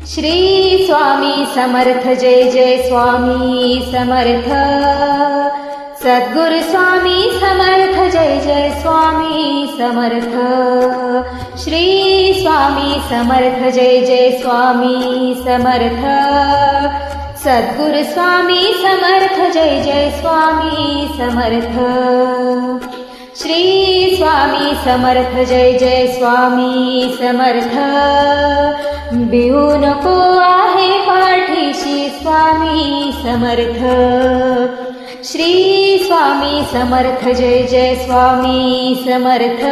श्री स्वामी समर्थ जय जय स्वामी समर्थ। सद्गुरु स्वामी समर्थ जय जय स्वामी समर्थ। श्री स्वामी समर्थ जय जय स्वामी समर्थ। सद्गुरु स्वामी समर्थ जय जय स्वामी समर्थ। श्री स्वामी समर्थ जय जय स्वामी समर्थ। भिवू नको आहे पाठीशी स्वामी समर्थ। श्री स्वामी समर्थ जय जय स्वामी समर्थ।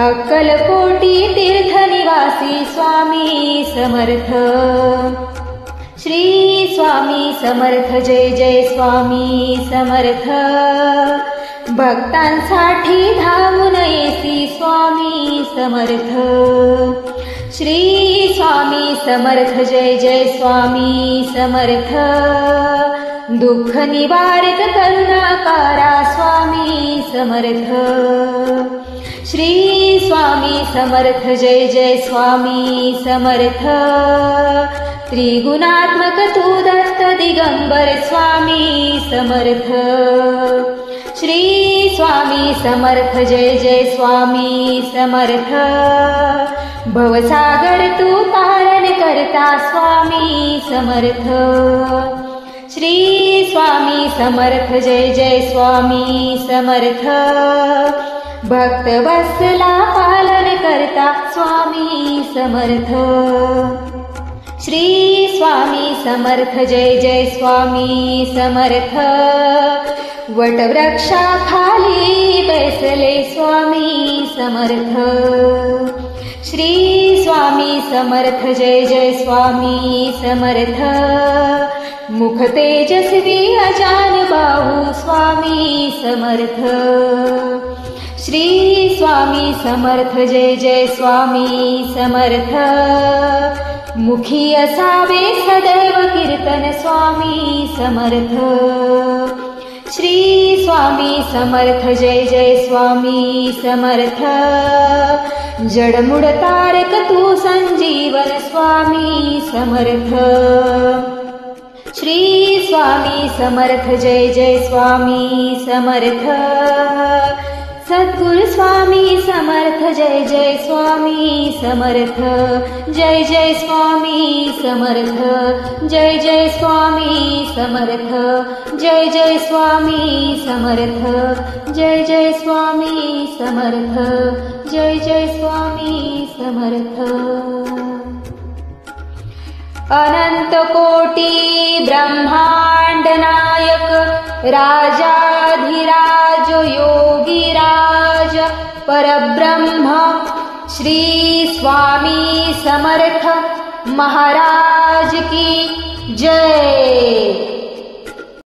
अक्कलकोटी तीर्थ निवासी स्वामी समर्थ। श्री स्वामी समर्थ जय जय स्वामी समर्थ। भक्तांसाठी धावून येसी स्वामी समर्थ। श्री स्वामी समर्थ जय जय स्वामी समर्थ। दुःख निवारक करुणाकारा स्वामी समर्थ। श्री स्वामी समर्थ जय जय स्वामी समर्थ। त्रिगुणात्मक तू दत्त दिगंबर स्वामी समर्थ। श्री स्वामी समर्थ जय जय स्वामी समर्थ। भवसागर तू तारण करता स्वामी समर्थ। श्री स्वामी समर्थ जय जय स्वामी समर्थ। भक्त वत्सला पालन करता स्वामी समर्थ। श्री स्वामी समर्थ जय जय स्वामी समर्थ। वटवृक्षाखाली बैसले स्वामी समर्थ। श्री स्वामी समर्थ जय जय स्वामी समर्थ। मुख तेजस्वी अजान बाहू स्वामी समर्थ। श्री स्वामी समर्थ जय जय स्वामी समर्थ। मुखी असावे सदैव कीर्तन स्वामी समर्थ। श्री स्वामी समर्थ जय जय स्वामी समर्थ। जडमुड तारक तू संजीवन स्वामी समर्थ। श्री स्वामी समर्थ जय जय स्वामी समर्थ। सद्गुरु स्वामी समर्थ जय जय स्वामी समर्थ। जय जय स्वामी समर्थ। जय जय स्वामी समर्थ। जय जय स्वामी समर्थ। जय जय स्वामी समर्थ। जय जय स्वामी समर्थ। अनंत कोटी ब्रह्मांड नायक राजाधिराज योगीराज परब्रह्म श्री स्वामी समर्थ महाराज की जय।